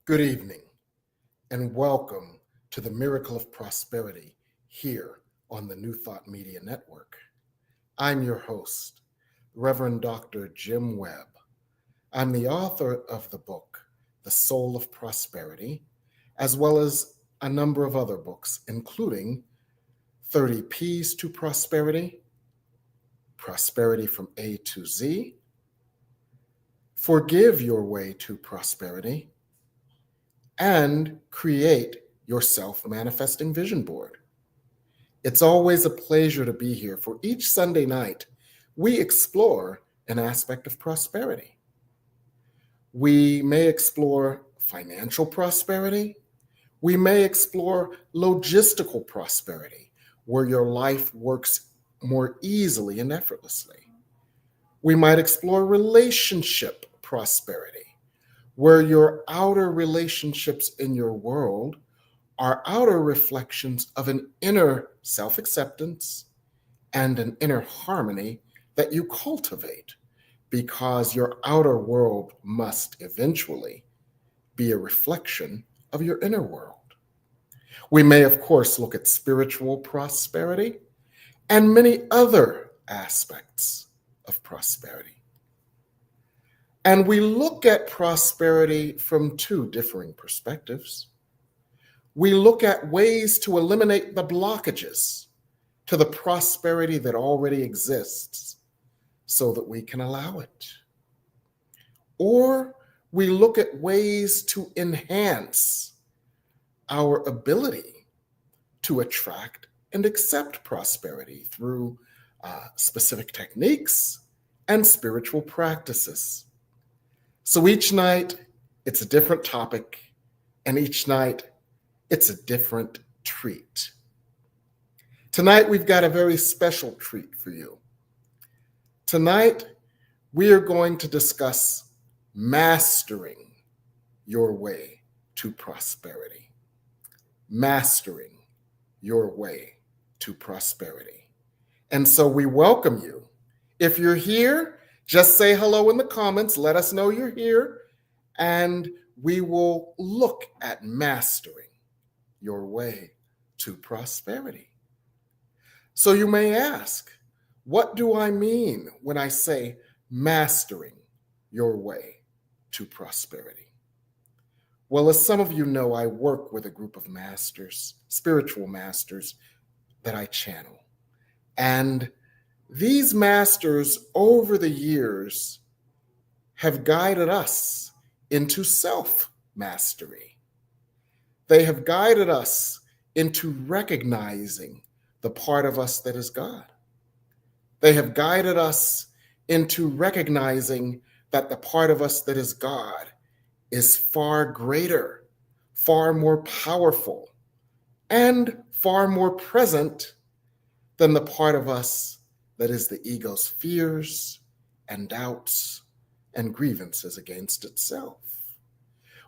Good evening, and welcome to the Miracle of Prosperity here on the New Thought Media Network. I'm your host, Reverend Dr. Jim Webb. I'm the author of the book, The Soul of Prosperity, as well as a number of other books, including 30 P's to Prosperity, Prosperity from A to Z, Forgive Your Way to Prosperity, and create your self-manifesting vision board. It's always a pleasure to be here. For each Sunday night, we explore an aspect of prosperity. We may explore financial prosperity. We may explore logistical prosperity, where your life works more easily and effortlessly. We might explore relationship prosperity, where your outer relationships in your world are outer reflections of an inner self-acceptance and an inner harmony that you cultivate, because your outer world must eventually be a reflection of your inner world. We may, of course, look at spiritual prosperity and many other aspects of prosperity. And we look at prosperity from two differing perspectives. We look at ways to eliminate the blockages to the prosperity that already exists so that we can allow it. Or we look at ways to enhance our ability to attract and accept prosperity through specific techniques and spiritual practices. So each night, it's a different topic, and each night, it's a different treat. Tonight, we've got a very special treat for you. Tonight, we are going to discuss mastering your way to prosperity. Mastering your way to prosperity. And so we welcome you. If you're here, just say hello in the comments. Let us know you're here, and we will look at mastering your way to prosperity. So you may ask, what do I mean when I say mastering your way to prosperity? Well, as some of you know, I work with a group of masters, spiritual masters that I channel. And these masters over the years have guided us into self-mastery. They have guided us into recognizing the part of us that is God. They have guided us into recognizing that the part of us that is God is far greater, far more powerful, and far more present than the part of us that is the ego's fears and doubts and grievances against itself.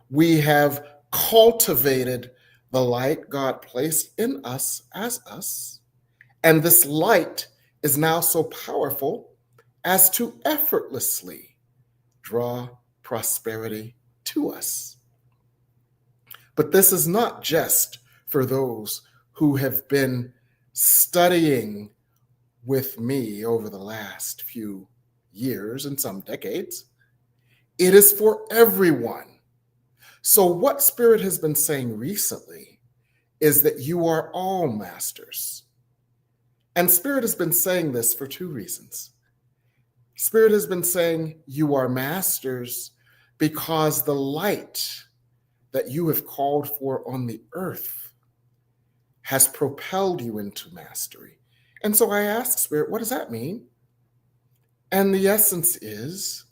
We have cultivated the light God placed in us as us, and this light is now so powerful as to effortlessly draw prosperity to us. But this is not just for those who have been studying with me over the last few years and some decades. It is for everyone. So what Spirit has been saying recently is that you are all masters. And Spirit has been saying this for two reasons. Spirit has been saying you are masters because the light that you have called for on the earth has propelled you into mastery. And so I asked Spirit, what does that mean? And the essence is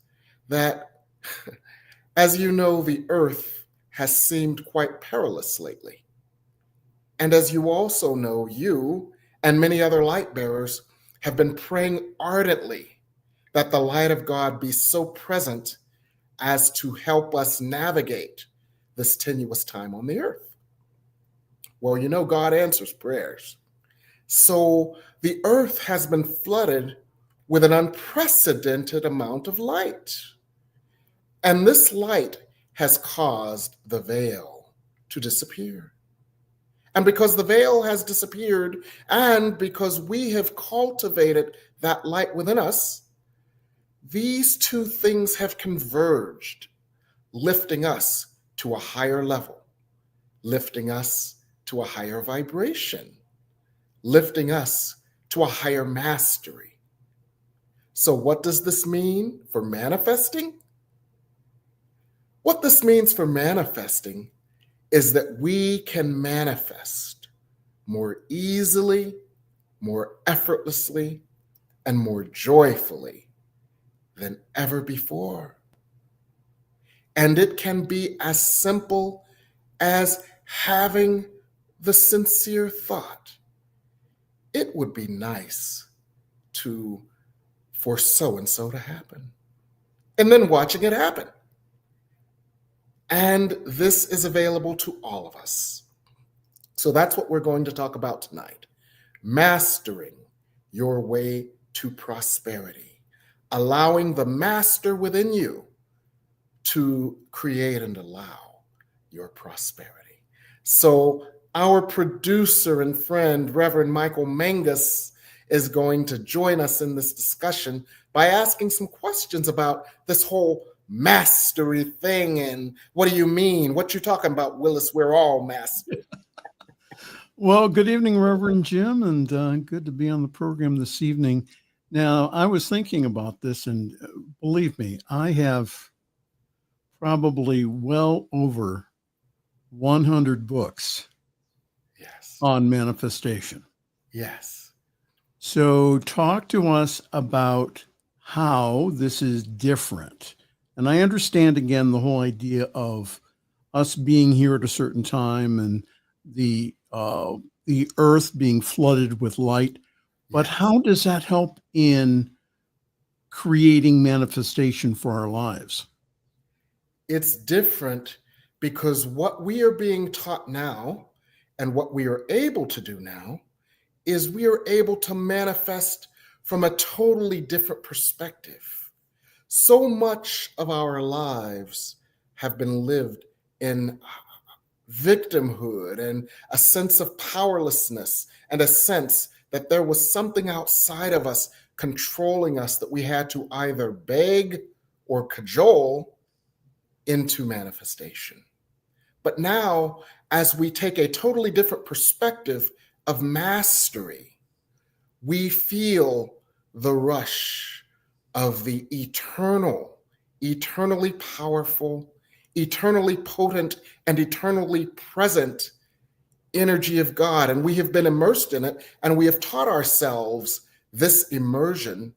that, as you know, the earth has seemed quite perilous lately. And as you also know, you and many other light bearers have been praying ardently that the light of God be so present as to help us navigate this tenuous time on the earth. Well, you know, God answers prayers. So the earth has been flooded with an unprecedented amount of light. And this light has caused the veil to disappear. And because the veil has disappeared, and because we have cultivated that light within us, these two things have converged, lifting us to a higher level, lifting us to a higher vibration, lifting us to a higher mastery. So what does this mean for manifesting? What this means for manifesting is that we can manifest more easily, more effortlessly, and more joyfully than ever before. And it can be as simple as having the sincere thought, it would be nice for so-and-so to happen, and then watching it happen. And this is available to all of us. So that's what we're going to talk about tonight. Mastering your way to prosperity, allowing the master within you to create and allow your prosperity. So our producer and friend, Reverend Michael Mangus, is going to join us in this discussion by asking some questions about this whole mastery thing. And what do you mean? What you talking about, Willis? We're all masters. Well, good evening, Reverend Jim, and good to be on the program this evening. Now, I was thinking about this, and believe me, I have probably well over 100 books on manifestation. Yes. So talk to us about how this is different. And I understand, again, the whole idea of us being here at a certain time and the earth being flooded with light. But how does that help in creating manifestation for our lives? It's different because what we are being taught now and what we are able to do now is we are able to manifest from a totally different perspective. So much of our lives have been lived in victimhood and a sense of powerlessness and a sense that there was something outside of us controlling us that we had to either beg or cajole into manifestation. But now, as we take a totally different perspective of mastery, we feel the rush of the eternally powerful, eternally potent, and eternally present energy of God. And we have been immersed in it, and we have taught ourselves this immersion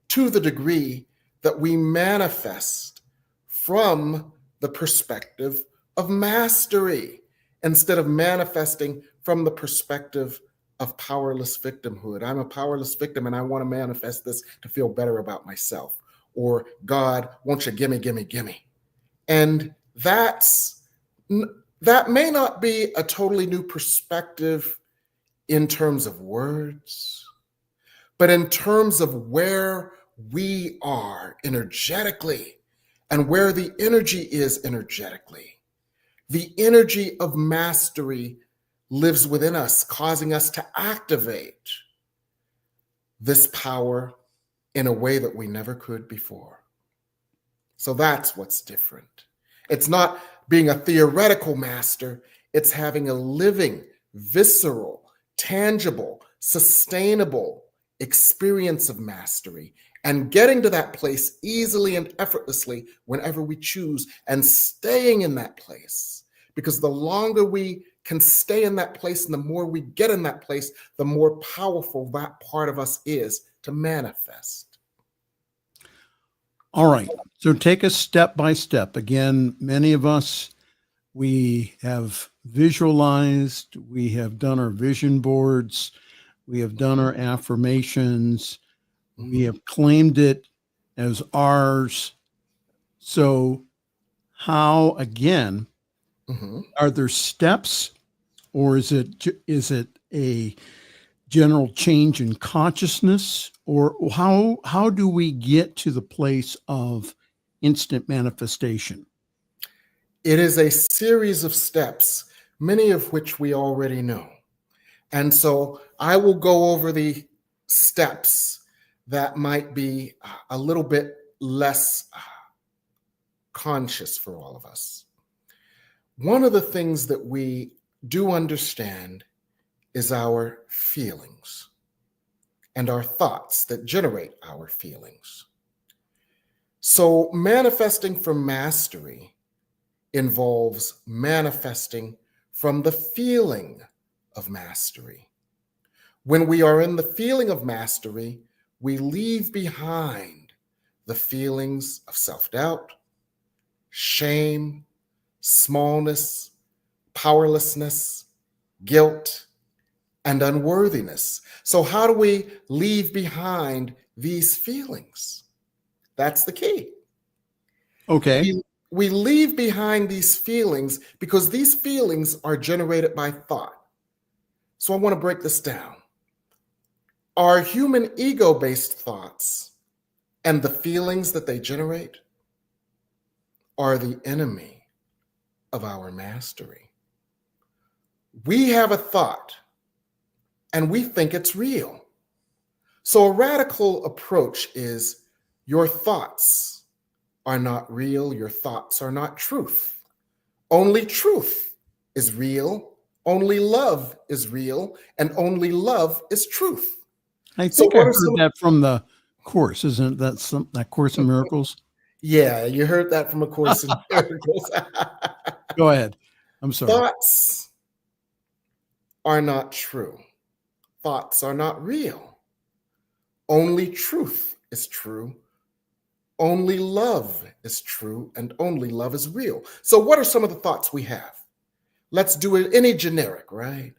to the degree that we manifest from the perspective of mastery instead of manifesting from the perspective of powerless victimhood. I'm a powerless victim and I want to manifest this to feel better about myself. Or, God, won't you gimme, gimme, gimme? And that may not be a totally new perspective in terms of words, but in terms of where we are energetically and where the energy is energetically. The energy of mastery lives within us, causing us to activate this power in a way that we never could before. So that's what's different. It's not being a theoretical master, it's having a living, visceral, tangible, sustainable experience of mastery and getting to that place easily and effortlessly whenever we choose and staying in that place. Because the longer we can stay in that place and the more we get in that place, the more powerful that part of us is to manifest. All right. So take us step by step. Again, many of us, we have visualized, we have done our vision boards, we have done our affirmations, we have claimed it as ours. So how, again, are there steps, or is it a general change in consciousness, or how do we get to the place of instant manifestation? It is a series of steps, many of which we already know. And so I will go over the steps that might be a little bit less conscious for all of us. One of the things that we do understand is our feelings and our thoughts that generate our feelings. So manifesting from mastery involves manifesting from the feeling of mastery. When we are in the feeling of mastery, we leave behind the feelings of self-doubt, shame, smallness, powerlessness, guilt, and unworthiness. So how do we leave behind these feelings? That's the key. Okay. We leave behind these feelings because these feelings are generated by thought. So I want to break this down. Our human ego-based thoughts and the feelings that they generate are the enemy of our mastery. We have a thought and we think it's real. So a radical approach is your thoughts are not real, your thoughts are not truth. Only truth is real, only love is real, and only love is truth. I think I heard that from the Course. Isn't that that Course in Miracles? Yeah, you heard that from A Course in Miracles. Go ahead. I'm sorry. Thoughts are not true. Thoughts are not real. Only truth is true. Only love is true, and only love is real. So what are some of the thoughts we have? Let's do it any generic, right?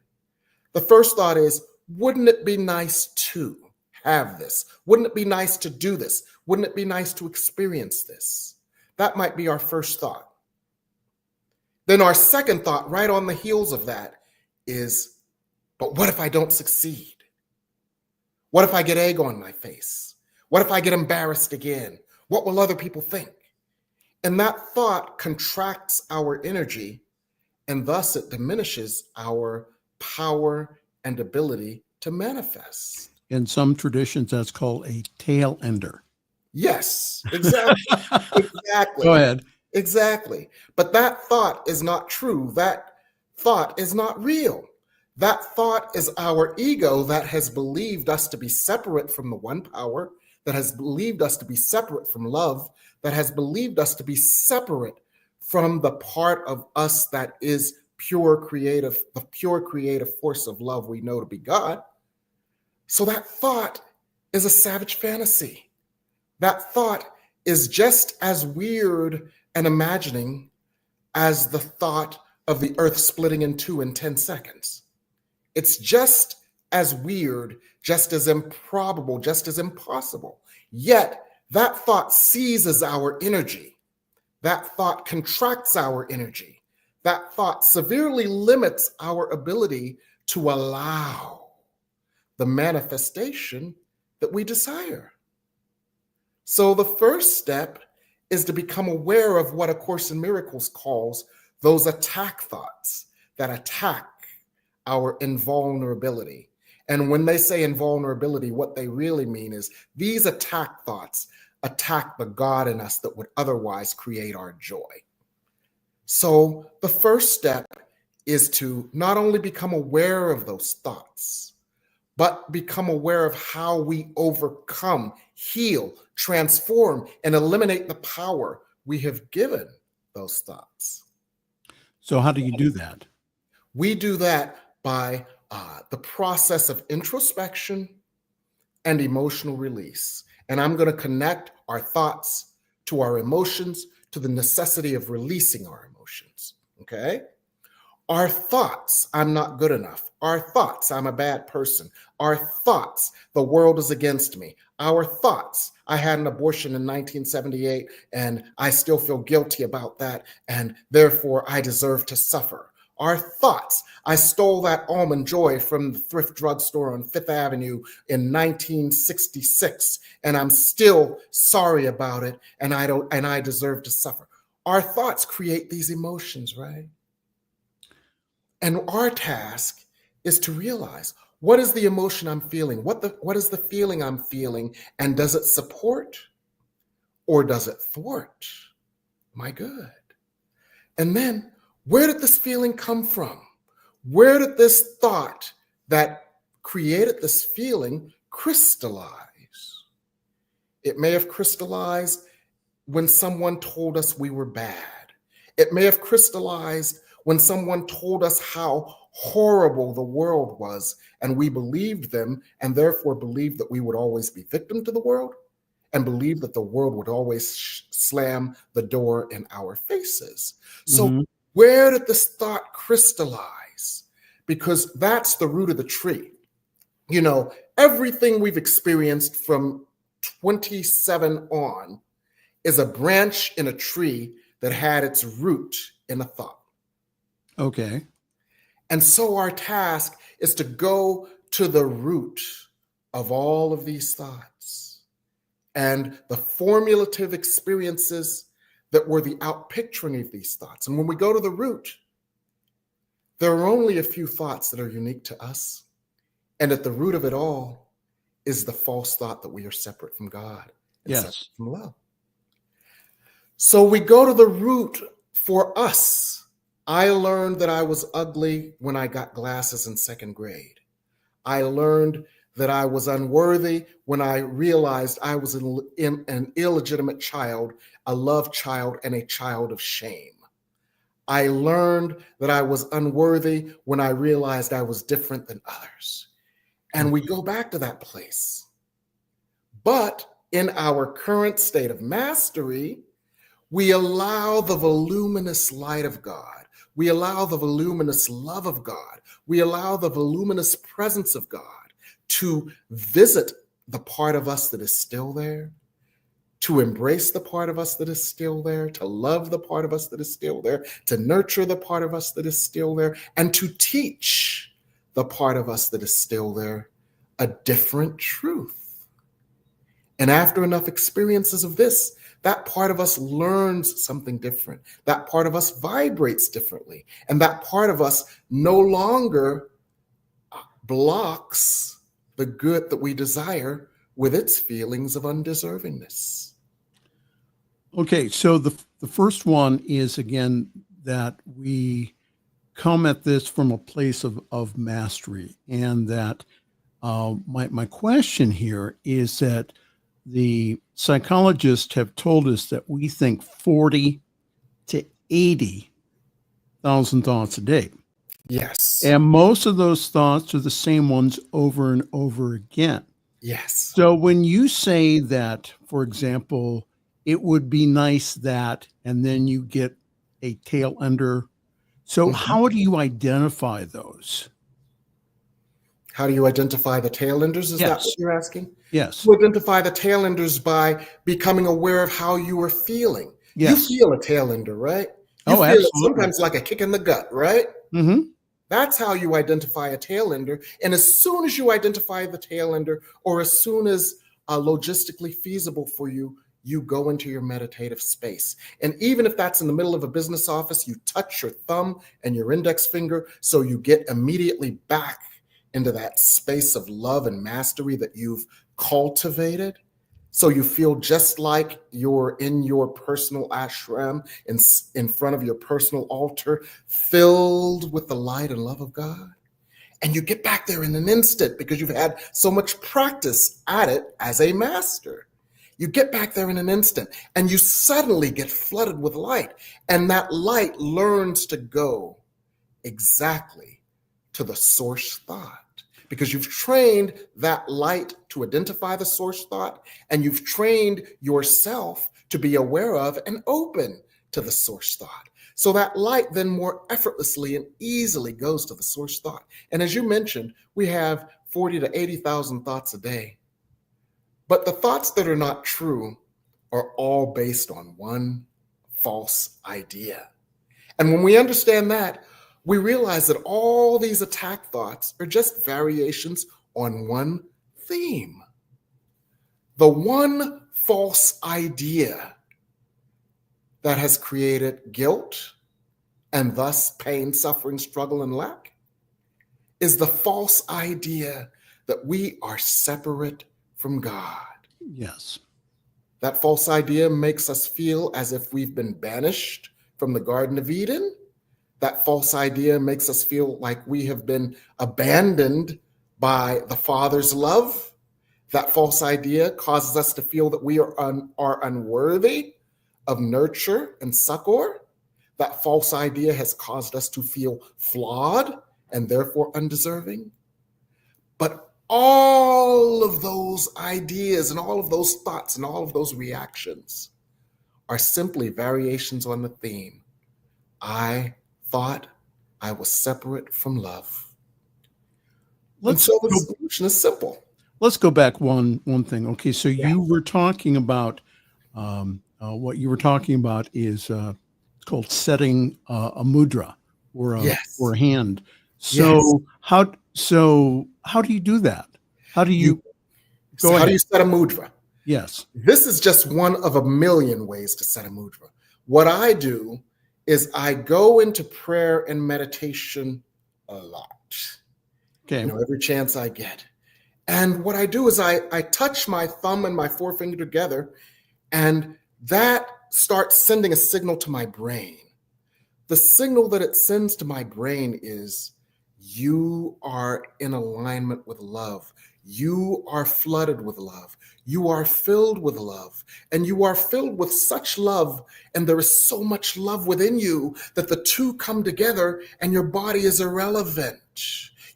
The first thought is, wouldn't it be nice to have this? Wouldn't it be nice to do this? Wouldn't it be nice to experience this? That might be our first thought. Then our second thought, right on the heels of that, is, but what if I don't succeed? What if I get egg on my face? What if I get embarrassed again? What will other people think? And that thought contracts our energy, and thus it diminishes our power and ability to manifest. In some traditions, that's called a tail ender. Yes, exactly. Exactly. Go ahead. Exactly. But that thought is not true. That thought is not real. That thought is our ego that has believed us to be separate from the one power, that has believed us to be separate from love, that has believed us to be separate from the part of us that is the pure creative force of love we know to be God. So that thought is a savage fantasy. That thought is just as weird and imagining as the thought of the earth splitting in two in 10 seconds. It's just as weird, just as improbable, just as impossible. Yet that thought seizes our energy. That thought contracts our energy. That thought severely limits our ability to allow the manifestation that we desire. So the first step is to become aware of what A Course in Miracles calls those attack thoughts that attack our invulnerability. And when they say invulnerability, what they really mean is these attack thoughts attack the God in us that would otherwise create our joy. So the first step is to not only become aware of those thoughts, but become aware of how we overcome, heal, transform, and eliminate the power we have given those thoughts. So how do you do that? We do that by the process of introspection and emotional release. And I'm going to connect our thoughts to our emotions, to the necessity of releasing our emotions, okay? Our thoughts, I'm not good enough. Our thoughts, I'm a bad person. Our thoughts, the world is against me. Our thoughts, I had an abortion in 1978 and I still feel guilty about that, and therefore I deserve to suffer. Our thoughts, I stole that Almond Joy from the thrift drugstore on Fifth Avenue in 1966, and I'm still sorry about it, and I deserve to suffer. our thoughts create these emotions, right? And our task is to realize, what is the emotion I'm feeling? What is the feeling I'm feeling? And does it support or does it thwart my good? And then, where did this feeling come from? Where did this thought that created this feeling crystallize? It may have crystallized when someone told us we were bad. It may have crystallized when someone told us how horrible the world was, and we believed them, and therefore believed that we would always be victim to the world, and believed that the world would always slam the door in our faces. So Mhm. where did this thought crystallize? Because that's the root of the tree. You know, everything we've experienced from 27 on is a branch in a tree that had its root in a thought. Okay. And so our task is to go to the root of all of these thoughts and the formulative experiences that were the outpicturing of these thoughts. And when we go to the root, there are only a few thoughts that are unique to us. And at the root of it all is the false thought that we are separate from God and Yes. separate from love. So we go to the root for us. I learned that I was ugly when I got glasses in second grade. I learned that I was unworthy when I realized I was an illegitimate child, a love child, and a child of shame. I learned that I was unworthy when I realized I was different than others. And we go back to that place. But in our current state of mastery, we allow the voluminous light of God. We allow the voluminous love of God. We allow the voluminous presence of God to visit the part of us that is still there, to embrace the part of us that is still there, to love the part of us that is still there, to nurture the part of us that is still there, and to teach the part of us that is still there a different truth. And after enough experiences of this, that part of us learns something different. That part of us vibrates differently. And that part of us no longer blocks the good that we desire with its feelings of undeservingness. Okay, so the first one is, again, that we come at this from a place of mastery. And that my question here is that the psychologists have told us that we think 40 to 80,000 thoughts a day. Yes. And most of those thoughts are the same ones over and over again. Yes. So when you say that, for example, it would be nice that, and then you get a tail ender. So how do you identify those? How do you identify the tail enders? Is that Yes. what you're asking? Yes. You identify the tail enders by becoming aware of how you are feeling. Yes. You feel a tail ender, right? You Oh, feel it absolutely. sometimes like a kick in the gut, right? Mm-hmm. That's how you identify a tail ender. And as soon as you identify the tail ender, or as soon as logistically feasible for you, you go into your meditative space. And even if that's in the middle of a business office, you touch your thumb and your index finger so you get immediately back into that space of love and mastery that you've cultivated. So you feel just like you're in your personal ashram, in front of your personal altar, filled with the light and love of God. And you get back there in an instant because you've had so much practice at it as a master. You get back there in an instant and you suddenly get flooded with light. And that light learns to go exactly to the source thought, because you've trained that light to identify the source thought, and you've trained yourself to be aware of and open to the source thought. So that light then more effortlessly and easily goes to the source thought. And as you mentioned, we have 40 to 80,000 thoughts a day. But the thoughts that are not true are all based on one false idea. And when we understand that, we realize that all these attack thoughts are just variations on one theme. The one false idea that has created guilt and thus pain, suffering, struggle, and lack is the false idea that we are separate from God. Yes. That false idea makes us feel as if we've been banished from the Garden of Eden. That false idea makes us feel like we have been abandoned by the Father's love. That false idea causes us to feel that we are unworthy of nurture and succor. That false idea has caused us to feel flawed and therefore undeserving. But all of those ideas and all of those thoughts and all of those reactions are simply variations on the theme. I thought I was separate from love. And so the solution is simple. Let's go back one thing. Okay, so you were talking about what you were talking about is called setting a mudra or a hand. So how do you do that? How do you go ahead? How do you set a mudra? Yes. This is just one of a million ways to set a mudra. What I do is I go into prayer and meditation a lot. Okay. Every chance I get. And what I do is I touch my thumb and my forefinger together, and that starts sending a signal to my brain. The signal that it sends to my brain is, you are in alignment with love. You are flooded with love. You are filled with love. And you are filled with such love, and there is so much love within you that the two come together and your body is irrelevant.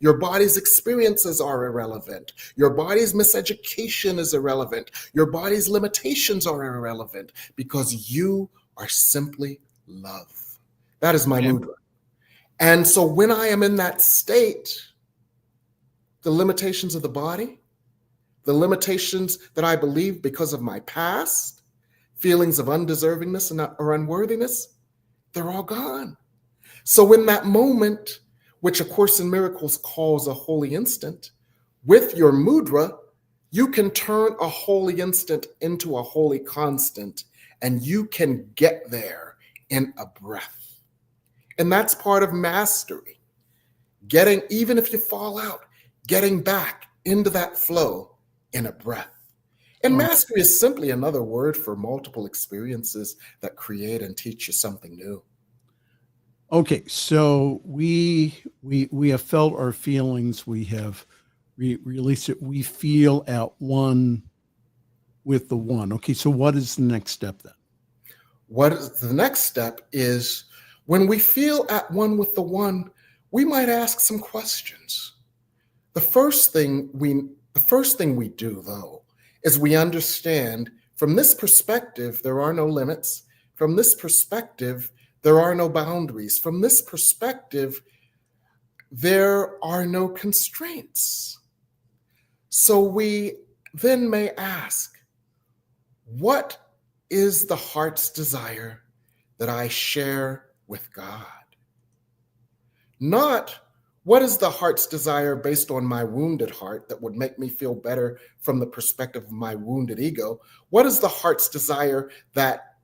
Your body's experiences are irrelevant. Your body's miseducation is irrelevant. Your body's limitations are irrelevant because you are simply love. That is my mudra. And so when I am in that state, the limitations of the body, the limitations that I believe because of my past, feelings of undeservingness or unworthiness, they're all gone. So in that moment, which A Course in Miracles calls a holy instant, with your mudra, you can turn a holy instant into a holy constant, and you can get there in a breath. And that's part of mastery. Even if you fall out, getting back into that flow in a breath. And mastery is simply another word for multiple experiences that create and teach you something new. Okay, so we have felt our feelings. We have released it. We feel at one with the one. Okay, so what is the next step then? What is the next step is, when we feel at one with the one, we might ask some questions. The first thing we do, though, is we understand from this perspective, there are no limits. From this perspective, there are no boundaries. From this perspective, there are no constraints. So we then may ask, what is the heart's desire that I share with God? Not what is the heart's desire based on my wounded heart that would make me feel better from the perspective of my wounded ego? What is the heart's desire that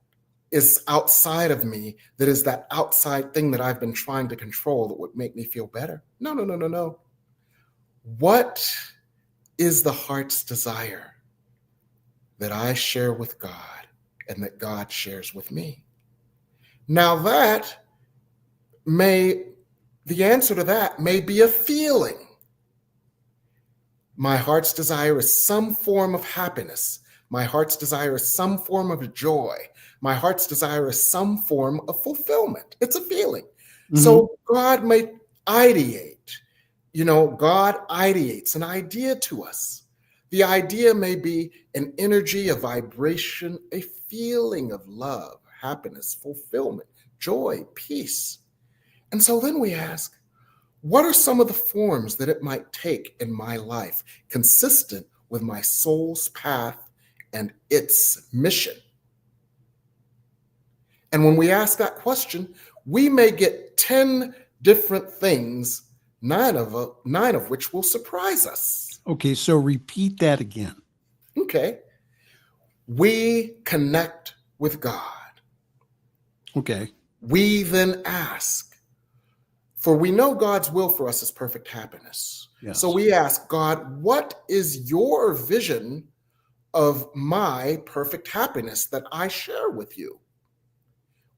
is outside of me, that is that outside thing that I've been trying to control that would make me feel better? No. What is the heart's desire that I share with God and that God shares with me? Now the answer to that may be a feeling. My heart's desire is some form of happiness. My heart's desire is some form of joy. My heart's desire is some form of fulfillment. It's a feeling. Mm-hmm. So God may ideate. God ideates an idea to us. The idea may be an energy, a vibration, a feeling of love, happiness, fulfillment, joy, peace. And so then we ask, what are some of the forms that it might take in my life consistent with my soul's path and its mission? And when we ask that question, we may get 10 different things, nine of which will surprise us. Okay, so repeat that again. Okay. We connect with God. Okay. We then ask, for we know God's will for us is perfect happiness. Yes. So we ask God, what is your vision of my perfect happiness that I share with you?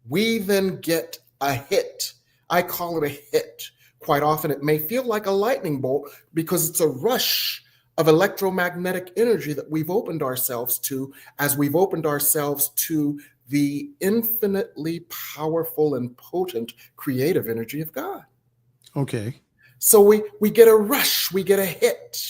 We then get a hit. I call it a hit. Quite often it may feel like a lightning bolt because it's a rush of electromagnetic energy that we've opened ourselves to as we've opened ourselves to the infinitely powerful and potent creative energy of God. Okay. So we get a rush, we get a hit.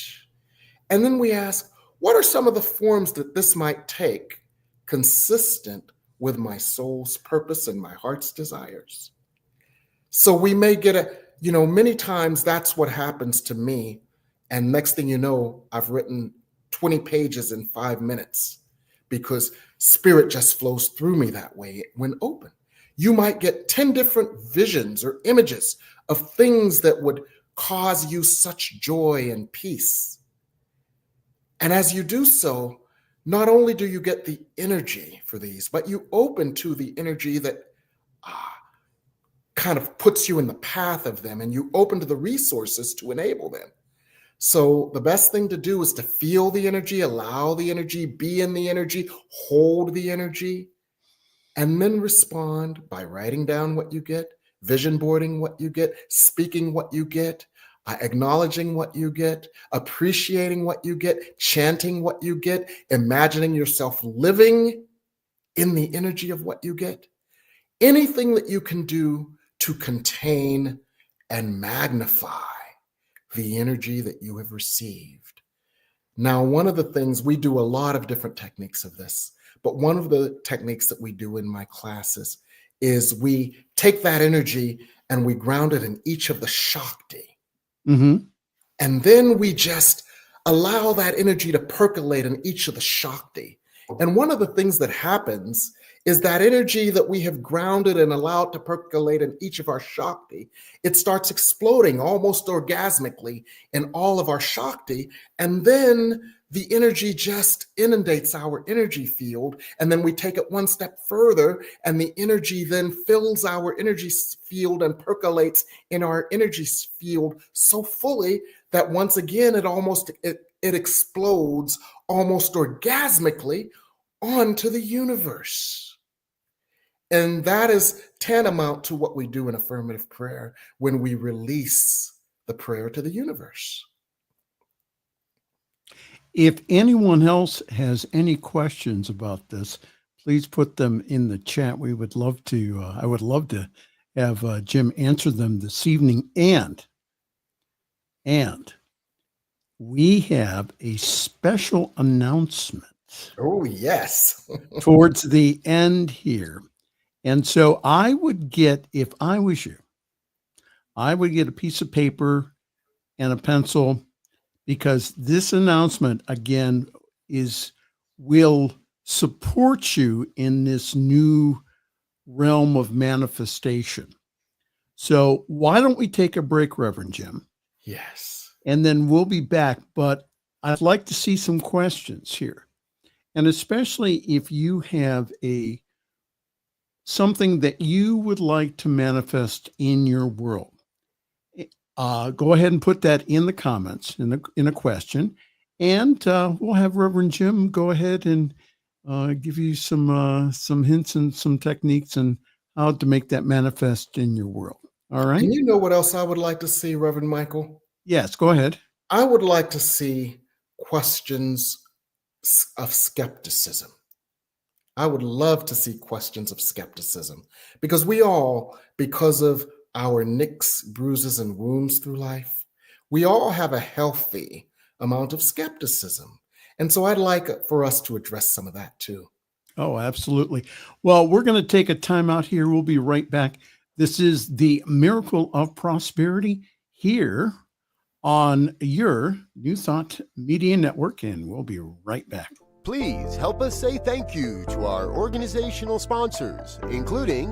And then we ask, what are some of the forms that this might take consistent with my soul's purpose and my heart's desires? So we may get many times that's what happens to me. And next thing you know, I've written 20 pages in 5 minutes because spirit just flows through me that way when open. You might get 10 different visions or images of things that would cause you such joy and peace. And as you do so, not only do you get the energy for these, but you open to the energy that kind of puts you in the path of them, and you open to the resources to enable them. So the best thing to do is to feel the energy, allow the energy, be in the energy, hold the energy, and then respond by writing down what you get, vision boarding what you get, speaking what you get, acknowledging what you get, appreciating what you get, chanting what you get, imagining yourself living in the energy of what you get. Anything that you can do to contain and magnify the energy that you have received. Now, one of the things, we do a lot of different techniques of this, but one of the techniques that we do in my classes is we take that energy and we ground it in each of the Shakti. Mm-hmm. And then we just allow that energy to percolate in each of the Shakti. And one of the things that happens is that energy that we have grounded and allowed to percolate in each of our Shakti, it starts exploding almost orgasmically in all of our Shakti. And then the energy just inundates our energy field. And then we take it one step further, and the energy then fills our energy field and percolates in our energy field so fully that once again, it explodes almost orgasmically onto the universe. And that is tantamount to what we do in affirmative prayer when we release the prayer to the universe. If anyone else has any questions about this, please put them in the chat. We would love to, I would love to have Jim answer them this evening. And we have a special announcement. Oh, yes. Towards the end here. And so I would get, if I was you, I would get a piece of paper and a pencil, because this announcement, again, will support you in this new realm of manifestation. So why don't we take a break, Reverend Jim? Yes. And then we'll be back. But I'd like to see some questions here. And especially if you have something that you would like to manifest in your world, go ahead and put that in the comments in a question, and we'll have Reverend Jim go ahead and give you some hints and some techniques and how to make that manifest in your world. All right. And you know what else I would like to see, Reverend Michael? Yes, go ahead. I would like to see questions of skepticism. I would love to see questions of skepticism, because we all, because of our nicks, bruises, and wounds through life, we all have a healthy amount of skepticism. And so I'd like for us to address some of that too. Oh, absolutely. Well, we're going to take a time out here. We'll be right back. This is the Miracle of Prosperity here on your New Thought Media Network, and we'll be right back. Please help us say thank you to our organizational sponsors, including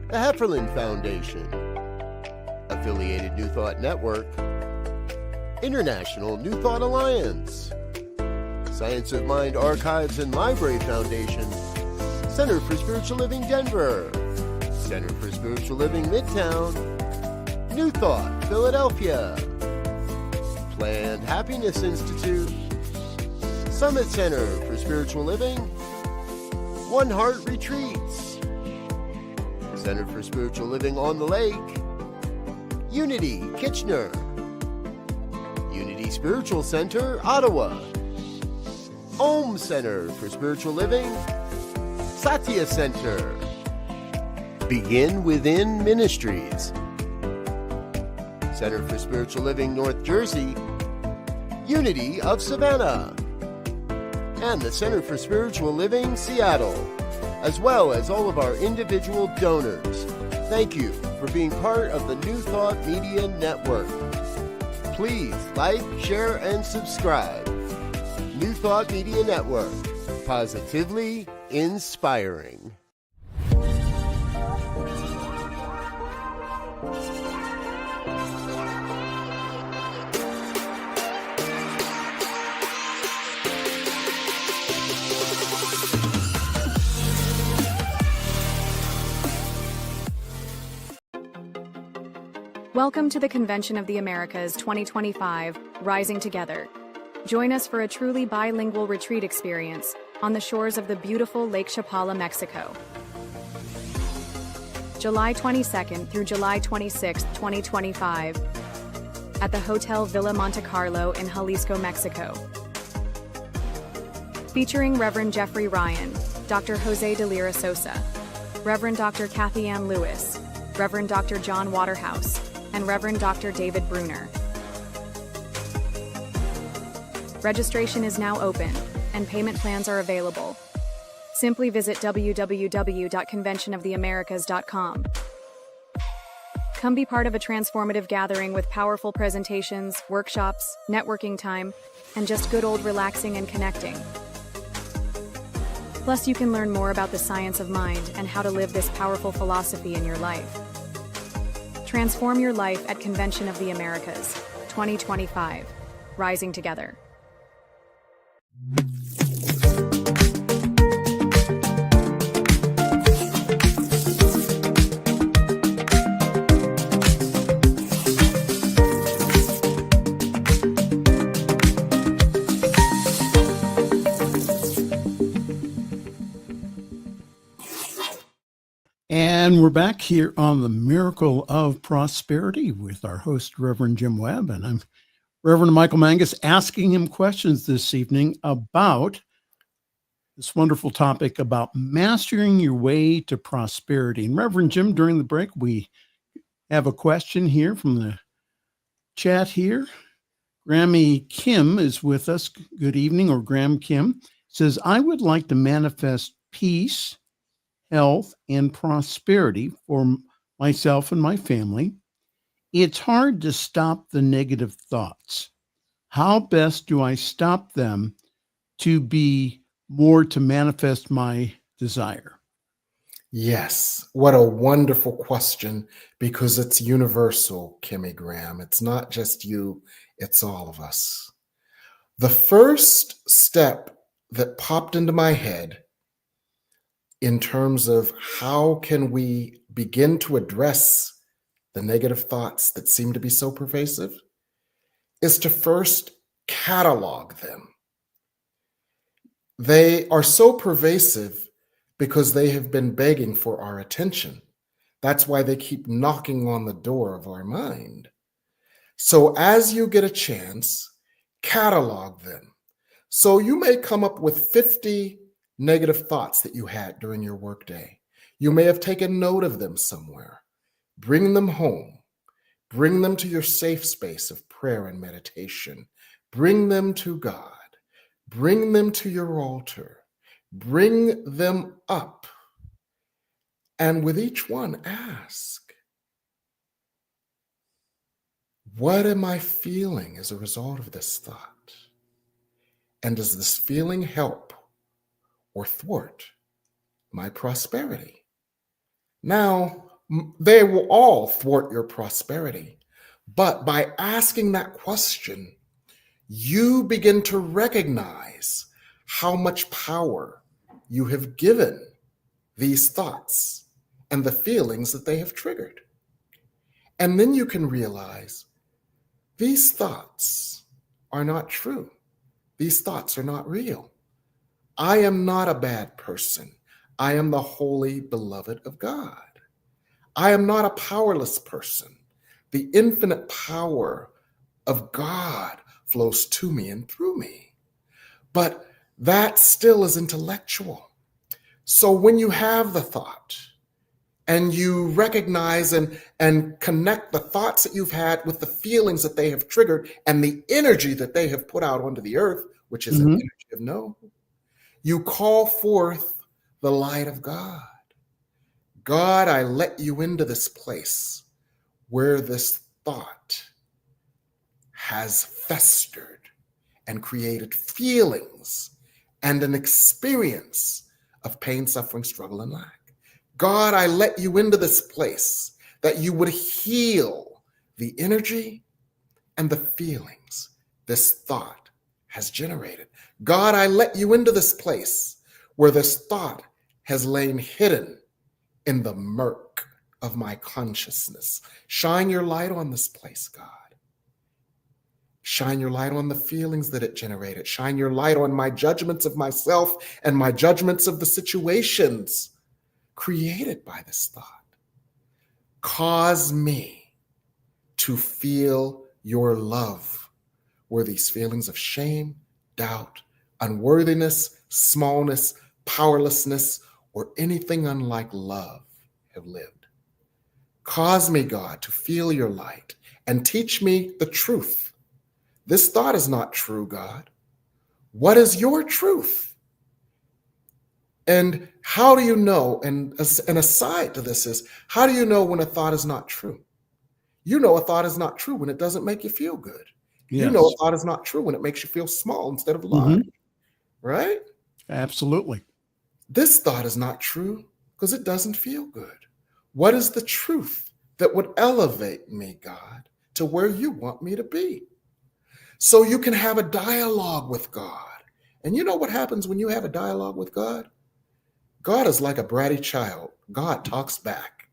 the Hefferland Foundation, Affiliated New Thought Network, International New Thought Alliance, Science of Mind Archives and Library Foundation, Center for Spiritual Living Denver, Center for Spiritual Living Midtown, New Thought Philadelphia, Planned Happiness Institute, Summit Center for Spiritual Living, One Heart Retreats, Center for Spiritual Living on the Lake, Unity Kitchener, Unity Spiritual Center Ottawa, Om Center for Spiritual Living, Satya Center, Begin Within Ministries, Center for Spiritual Living North Jersey, Unity of Savannah, and the Center for Spiritual Living Seattle, as well as all of our individual donors. Thank you for being part of the New Thought Media Network. Please like, share, and subscribe. New Thought Media Network, positively inspiring. Welcome to the Convention of the Americas 2025, Rising Together. Join us for a truly bilingual retreat experience on the shores of the beautiful Lake Chapala, Mexico. July 22nd through July 26th, 2025, at the Hotel Villa Monte Carlo in Jalisco, Mexico. Featuring Reverend Jeffrey Ryan, Dr. Jose de Lira Sosa, Reverend Dr. Kathy Ann Lewis, Reverend Dr. John Waterhouse, and Reverend Dr. David Bruner. Registration is now open, and payment plans are available. Simply visit www.conventionoftheamericas.com. Come be part of a transformative gathering with powerful presentations, workshops, networking time, and just good old relaxing and connecting. Plus, you can learn more about the science of mind and how to live this powerful philosophy in your life. Transform your life at Convention of the Americas 2025, Rising Together. And we're back here on the Miracle of Prosperity with our host, Reverend Jim Webb. And I'm Reverend Michael Mangus asking him questions this evening about this wonderful topic about mastering your way to prosperity. And Reverend Jim, during the break, we have a question here from the chat here. Grammy Kim is with us. Good evening, or Graham Kim says, I would like to manifest peace, health, and prosperity for myself and my family. It's hard to stop the negative thoughts. How best do I stop them to be more to manifest my desire? Yes, what a wonderful question, because it's universal, Kimmy Graham. It's not just you, it's all of us. The first step that popped into my head in terms of how can we begin to address the negative thoughts that seem to be so pervasive is to first catalog them. They are so pervasive because they have been begging for our attention. That's why they keep knocking on the door of our mind. So as you get a chance, catalog them. So you may come up with 50 negative thoughts that you had during your workday. You may have taken note of them somewhere. Bring them home. Bring them to your safe space of prayer and meditation. Bring them to God. Bring them to your altar. Bring them up. And with each one, ask, what am I feeling as a result of this thought? And does this feeling help or thwart my prosperity? Now, they will all thwart your prosperity, but by asking that question, you begin to recognize how much power you have given these thoughts and the feelings that they have triggered. And then you can realize these thoughts are not true. These thoughts are not real. I am not a bad person. I am the holy beloved of God. I am not a powerless person. The infinite power of God flows to me and through me. But that still is intellectual. So when you have the thought and you recognize and connect the thoughts that you've had with the feelings that they have triggered and the energy that they have put out onto the earth, which is an energy of no, you call forth the light of God. God, I let you into this place where this thought has festered and created feelings and an experience of pain, suffering, struggle, and lack. God, I let you into this place that you would heal the energy and the feelings this thought has generated. God, I let you into this place where this thought has lain hidden in the murk of my consciousness. Shine your light on this place, God. Shine your light on the feelings that it generated. Shine your light on my judgments of myself and my judgments of the situations created by this thought. Cause me to feel your love where these feelings of shame, doubt, unworthiness, smallness, powerlessness, or anything unlike love have lived. Cause me, God, to feel your light and teach me the truth. This thought is not true, God. What is your truth? And how do you know, and an aside to this is, how do you know when a thought is not true? You know a thought is not true when it doesn't make you feel good. Yes. You know a thought is not true when it makes you feel small instead of large, right? Absolutely. This thought is not true because it doesn't feel good. What is the truth that would elevate me, God, to where you want me to be? So you can have a dialogue with God. And you know what happens when you have a dialogue with God? God is like a bratty child. God talks back.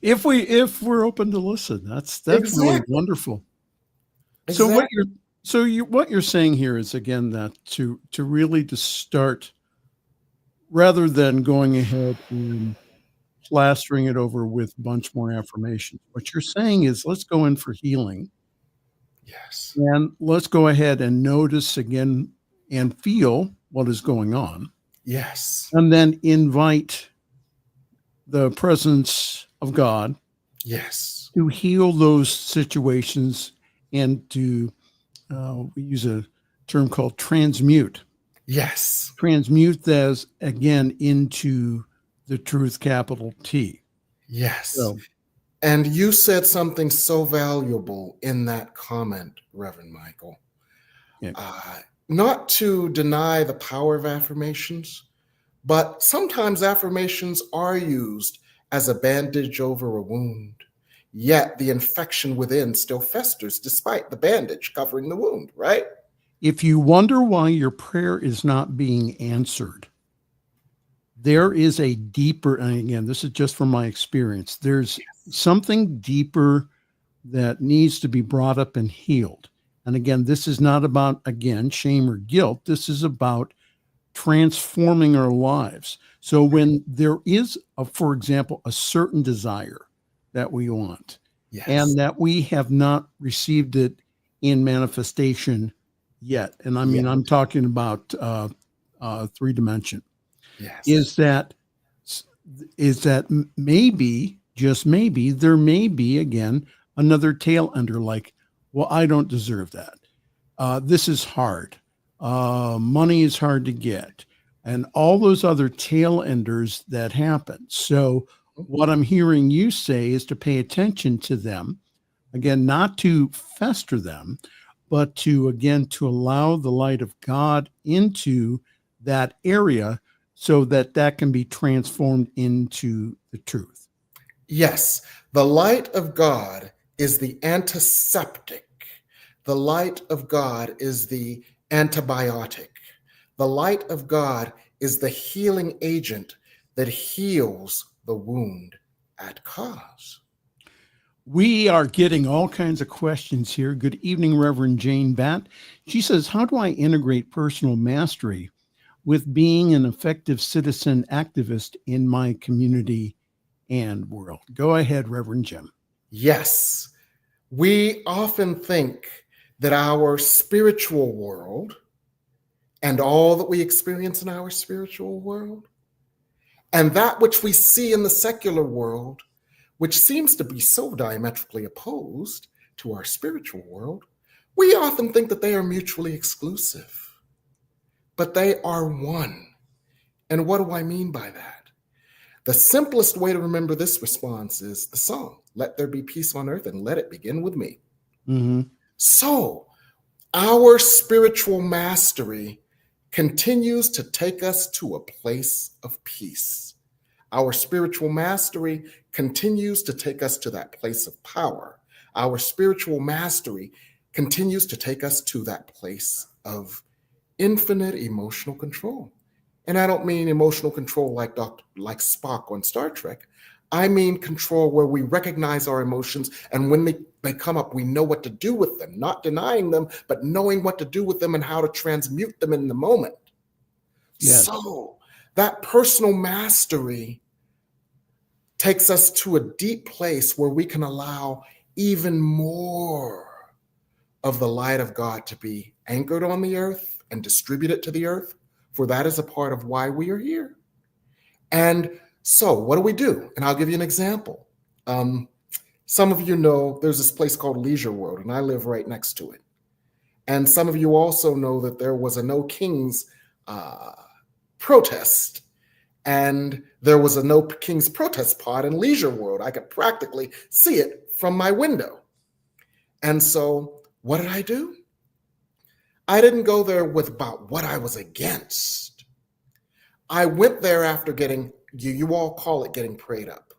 If we're open to listen, that's Exactly. really wonderful. Exactly. So what you're saying here is, again, that to really to start, rather than going ahead and plastering it over with a bunch more affirmations, what you're saying is, let's go in for healing. Yes. And let's go ahead and notice again and feel what is going on. Yes. And then invite the presence of God Yes. to heal those situations and to, we use a term called transmute. Yes. Transmute those again into the truth, capital T. Yes. So, And you said something so valuable in that comment, Reverend Michael. yeah. Not to deny the power of affirmations, but sometimes affirmations are used as a bandage over a wound, yet the infection within still festers despite the bandage covering the wound, right? If you wonder why your prayer is not being answered, there is a deeper, and again, this is just from my experience, there's something deeper that needs to be brought up and healed. And again, this is not about, again, shame or guilt. This is about transforming our lives. So when there is, for example, a certain desire that we want, Yes. and that we have not received it in manifestation yet, and I mean, Yes. I'm talking about 3-dimension, Yes. is that maybe, just maybe, there may be, again, another tail under, like, well, I don't deserve that. This is hard. Money is hard to get, and all those other tail enders that happen. So what I'm hearing you say is to pay attention to them, again, not to fester them, but to, again, to allow the light of God into that area so that that can be transformed into the truth. Yes, the light of God is the antiseptic. The light of God is the antibiotic. The light of God is the healing agent that heals the wound at cause. We are getting all kinds of questions here. Good evening, Reverend Jane Batt. She says, how do I integrate personal mastery with being an effective citizen activist in my community and world? Go ahead, Reverend Jim. Yes, we often think that our spiritual world and all that we experience in our spiritual world and that which we see in the secular world, which seems to be so diametrically opposed to our spiritual world, we often think that they are mutually exclusive. But they are one. And what do I mean by that? The simplest way to remember this response is the song, "Let there be peace on earth and let it begin with me." Mm-hmm. So our spiritual mastery continues to take us to a place of peace. Our spiritual mastery continues to take us to that place of power. Our spiritual mastery continues to take us to that place of infinite emotional control. And I don't mean emotional control like Spock on Star Trek. I mean control where we recognize our emotions, and when they come up, we know what to do with them, not denying them, but knowing what to do with them and how to transmute them in the moment. Yes. So that personal mastery takes us to a deep place where we can allow even more of the light of God to be anchored on the earth and distributed to the earth, for that is a part of why we are here. And so what do? And I'll give you an example. Some of you know there's this place called Leisure World, and I live right next to it. And some of you also know that there was a No Kings protest, and there was a No Kings protest pod in Leisure World. I could practically see it from my window. And so what did I do? I didn't go there with about what I was against. I went there after getting, you all call it getting prayed up.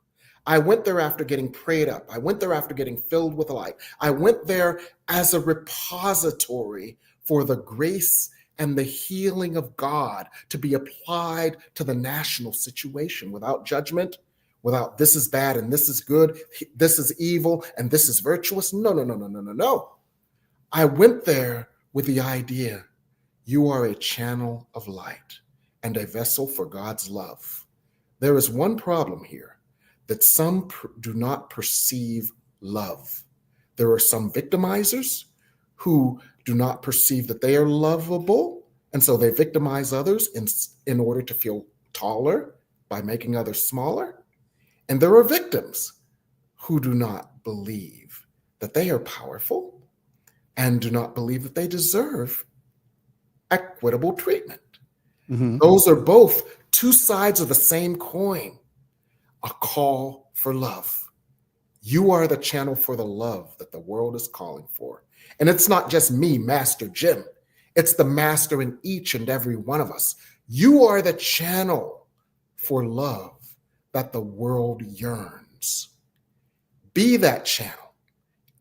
I went there after getting prayed up. I went there after getting filled with light. I went there as a repository for the grace and the healing of God to be applied to the national situation without judgment, without this is bad and this is good, this is evil and this is virtuous. No. I went there with the idea, you are a channel of light and a vessel for God's love. There is one problem here, that some do not perceive love. There are some victimizers who do not perceive that they are lovable, and so they victimize others in order to feel taller by making others smaller. And there are victims who do not believe that they are powerful and do not believe that they deserve equitable treatment. Mm-hmm. Those are both two sides of the same coin, a call for love. You are the channel for the love that the world is calling for. And it's not just me, Master Jim. It's the master in each and every one of us. You are the channel for love that the world yearns. Be that channel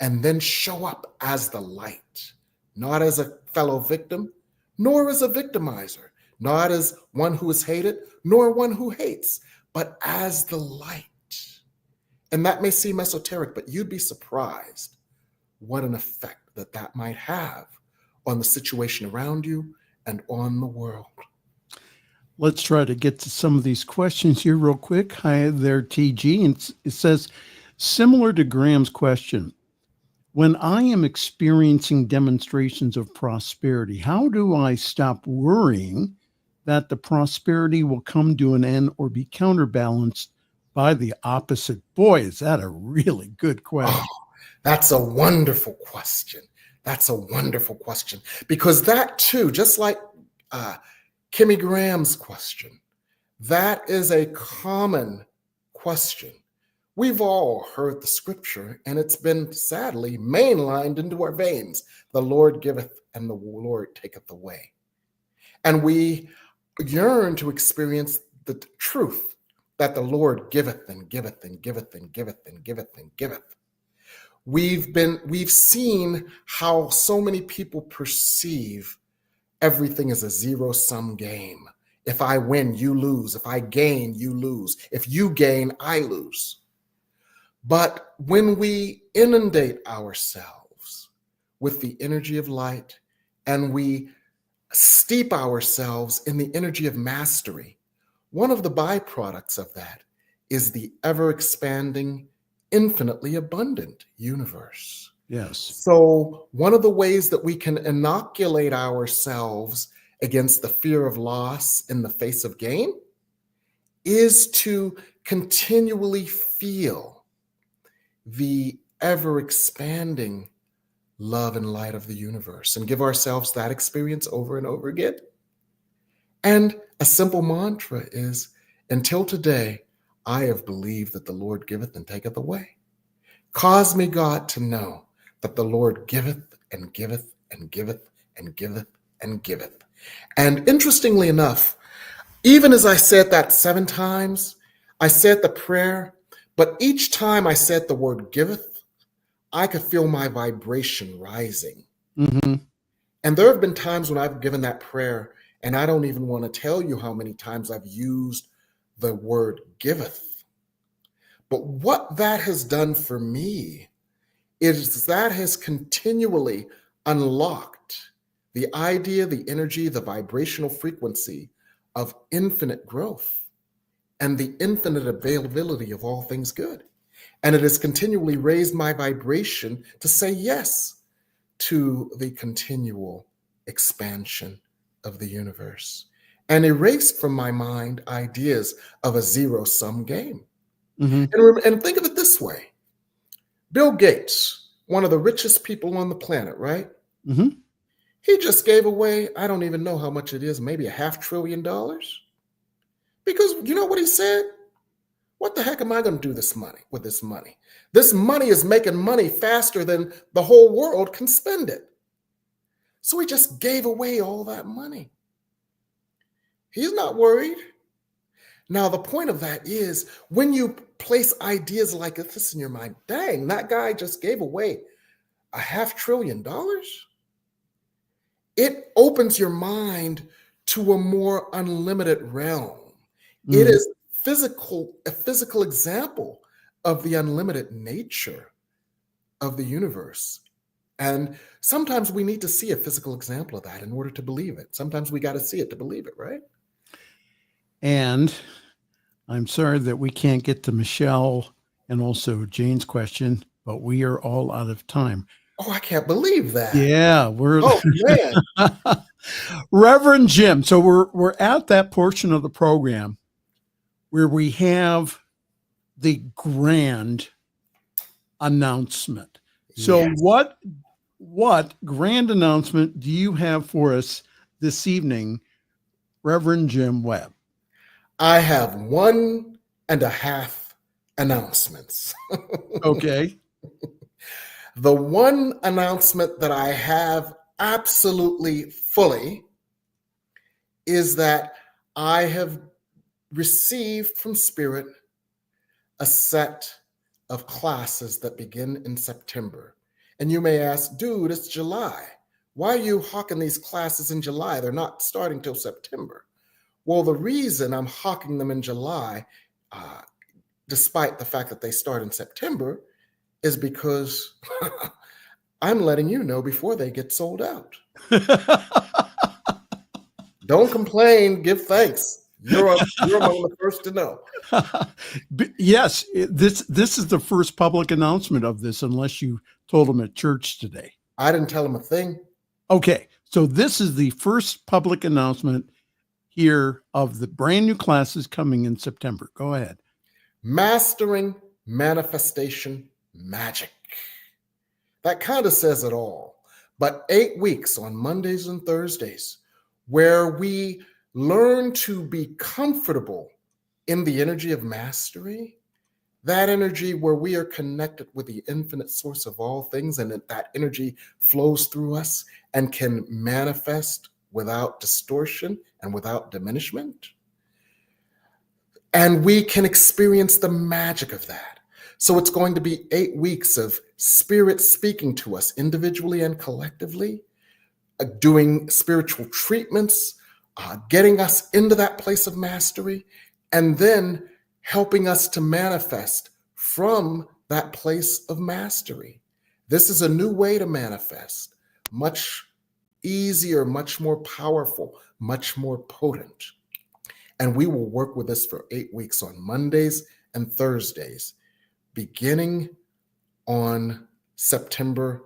and then show up as the light, not as a fellow victim, nor as a victimizer, not as one who is hated, nor one who hates, but as the light. And that may seem esoteric, but you'd be surprised what an effect that might have on the situation around you and on the world. Let's try to get to some of these questions here real quick. Hi there, TG. And it says, similar to Graham's question, when I am experiencing demonstrations of prosperity, how do I stop worrying that the prosperity will come to an end or be counterbalanced by the opposite? Boy, is that a really good question. Oh, that's a wonderful question. That's a wonderful question. Because that too, just like Kimmy Graham's question, that is a common question. We've all heard the scripture, and it's been sadly mainlined into our veins. The Lord giveth and the Lord taketh away. And we yearn to experience the truth that the Lord giveth and giveth and giveth and giveth and giveth and giveth. We've seen how so many people perceive everything as a zero-sum game If I win, you lose. If I gain, you lose. If you gain, I lose. But when we inundate ourselves with the energy of light and we steep ourselves in the energy of mastery, one of the byproducts of that is the ever expanding, infinitely abundant universe. Yes. So one of the ways that we can inoculate ourselves against the fear of loss in the face of gain is to continually feel the ever expanding love and light of the universe and give ourselves that experience over and over again. And a simple mantra is, until today, I have believed that the Lord giveth and taketh away. Cause me, God, to know that the Lord giveth and giveth and giveth and giveth and giveth. And interestingly enough, even as I said that 7 times, I said the prayer, but each time I said the word giveth, I could feel my vibration rising. Mm-hmm. And there have been times when I've given that prayer, and I don't even want to tell you how many times I've used the word giveth. But what that has done for me is that has continually unlocked the idea, the energy, the vibrational frequency of infinite growth and the infinite availability of all things good. And it has continually raised my vibration to say yes to the continual expansion of the universe and erased from my mind ideas of a zero-sum game. Mm-hmm. And think of it this way. Bill Gates, one of the richest people on the planet, right? Mm-hmm. He just gave away, I don't even know how much it is, maybe $500 billion. Because you know what he said? What the heck am I going to do with this money? This money is making money faster than the whole world can spend it. So he just gave away all that money. He's not worried. Now, the point of that is when you place ideas like this in your mind, dang, that guy just gave away $500 billion. It opens your mind to a more unlimited realm. Mm-hmm. It is a physical example of the unlimited nature of the universe. And sometimes we need to see a physical example of that in order to believe it. Sometimes we got to see it to believe it, right? And I'm sorry that we can't get to Michelle and also Jane's question, but we are all out of time. Oh, I can't believe that. Yeah, we're Oh man. Reverend Jim. So we're at that portion of the program where we have the grand announcement. So Yes. what grand announcement do you have for us this evening, Reverend Jim Webb? I have 1.5 announcements. Okay. The one announcement that I have absolutely fully is that I have received from Spirit a set of classes that begin in September. And you may ask, dude, it's July. Why are you hawking these classes in July? They're not starting till September. Well, the reason I'm hawking them in July, despite the fact that they start in September, is because I'm letting you know before they get sold out. Don't complain, give thanks. You're among the first to know. Yes, this is the first public announcement of this, unless you told them at church today. I didn't tell them a thing. Okay, so this is the first public announcement here of the brand new classes coming in September. Go ahead. Mastering Manifestation Magic. That kind of says it all. But 8 weeks on Mondays and Thursdays, where we learn to be comfortable in the energy of mastery, that energy where we are connected with the infinite source of all things, and that energy flows through us and can manifest without distortion and without diminishment. And we can experience the magic of that. So it's going to be 8 weeks of Spirit speaking to us individually and collectively, doing spiritual treatments getting us into that place of mastery, and then helping us to manifest from that place of mastery. This is a new way to manifest, much easier, much more powerful, much more potent. And we will work with this for 8 weeks on Mondays and Thursdays, beginning on September,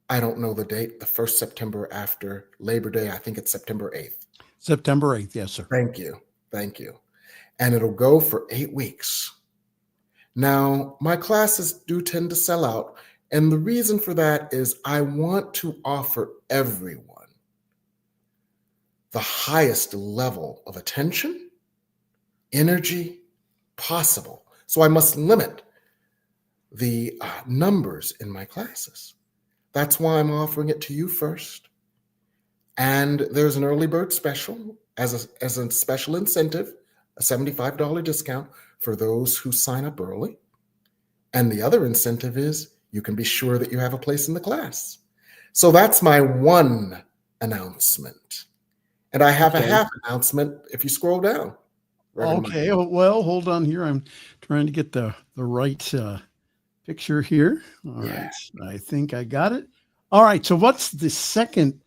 I don't know the date, the first September after Labor Day. I think it's September 8th. September 8th. Yes, sir. Thank you. Thank you. And it'll go for 8 weeks. Now, my classes do tend to sell out. And the reason for that is I want to offer everyone the highest level of attention, energy possible. So I must limit the numbers in my classes. That's why I'm offering it to you first. And there's an early bird special as a special incentive, a $75 discount for those who sign up early. And the other incentive is you can be sure that you have a place in the class. So that's my one announcement. And I have a half announcement if you scroll down. Okay. Well, hold on here. I'm trying to get the right picture here. All right. I think I got it. All right. So what's the second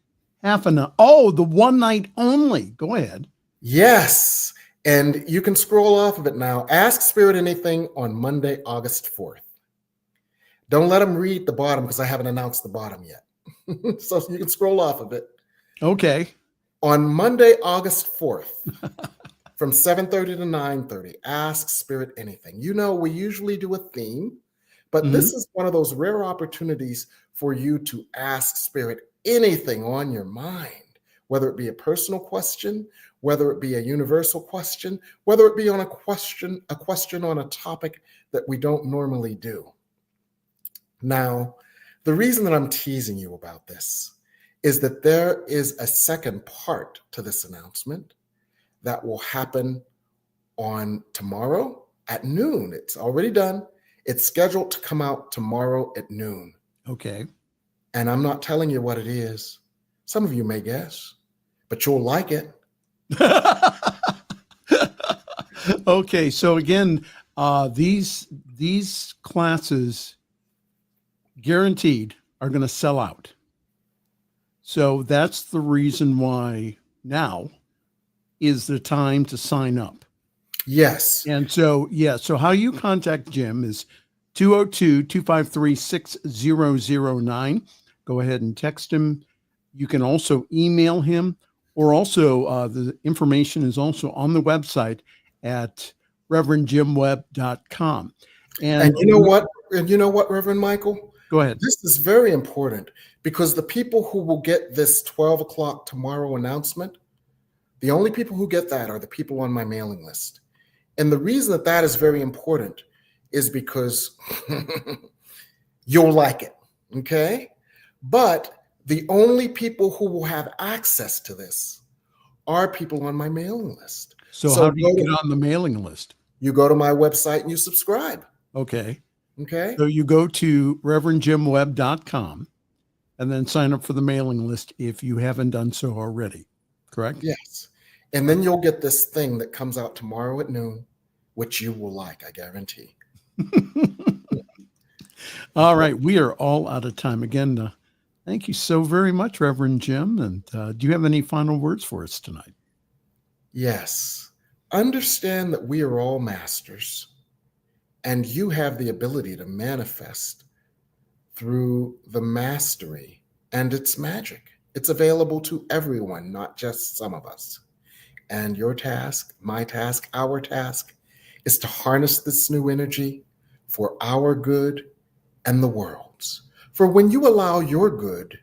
half an hour? Oh, the one night only. Go ahead. Yes. And you can scroll off of it now. Ask Spirit anything on Monday, August 4th. Don't let them read the bottom because I haven't announced the bottom yet. So you can scroll off of it. Okay. On Monday, August 4th, from 7:30 to 9:30, ask Spirit anything. You know, we usually do a theme, but this is one of those rare opportunities for you to ask Spirit anything on your mind, whether it be a personal question, whether it be a universal question, whether it be on a question on a topic that we don't normally do. Now, the reason that I'm teasing you about this is that there is a second part to this announcement that will happen on tomorrow at noon. It's already done. It's scheduled to come out tomorrow at noon. Okay. And I'm not telling you what it is. Some of you may guess, but you'll like it. Okay. So again, these classes guaranteed are going to sell out. So that's the reason why now is the time to sign up. Yes. And so, so how you contact Jim is 202-253-6009. Go ahead and text him. You can also email him, or also the information is also on the website at revjimwebb.com. And you know what? And you know what, Reverend Michael? Go ahead. This is very important because the people who will get this 12 o'clock tomorrow announcement, the only people who get that are the people on my mailing list. And the reason that that is very important is because you'll like it, okay? But the only people who will have access to this are people on my mailing list. So how do you get on the mailing list? You go to my website and you subscribe. Okay. Okay. So you go to revjimwebb.com and then sign up for the mailing list if you haven't done so already. Correct? Yes. And then you'll get this thing that comes out tomorrow at noon, which you will like, I guarantee. All right. We are all out of time. Again, thank you so very much, Reverend Jim. And do you have any final words for us tonight? Yes. Understand that we are all masters, and you have the ability to manifest through the mastery and its magic. It's available to everyone, not just some of us. And your task, my task, our task is to harness this new energy for our good and the world's. For when you allow your good,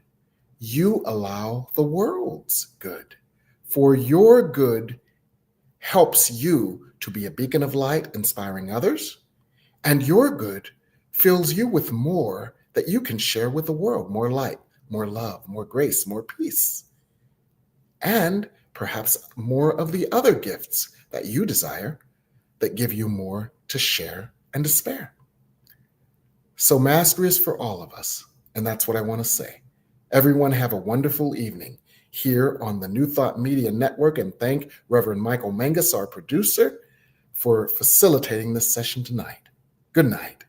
you allow the world's good. For your good helps you to be a beacon of light, inspiring others, and your good fills you with more that you can share with the world, more light, more love, more grace, more peace, and perhaps more of the other gifts that you desire that give you more to share and to spare. So mastery is for all of us, and that's what I want to say. Everyone have a wonderful evening. here on the New Thought Media Network, and thank Reverend Michael Mangus, our producer, for facilitating this session tonight. Good night.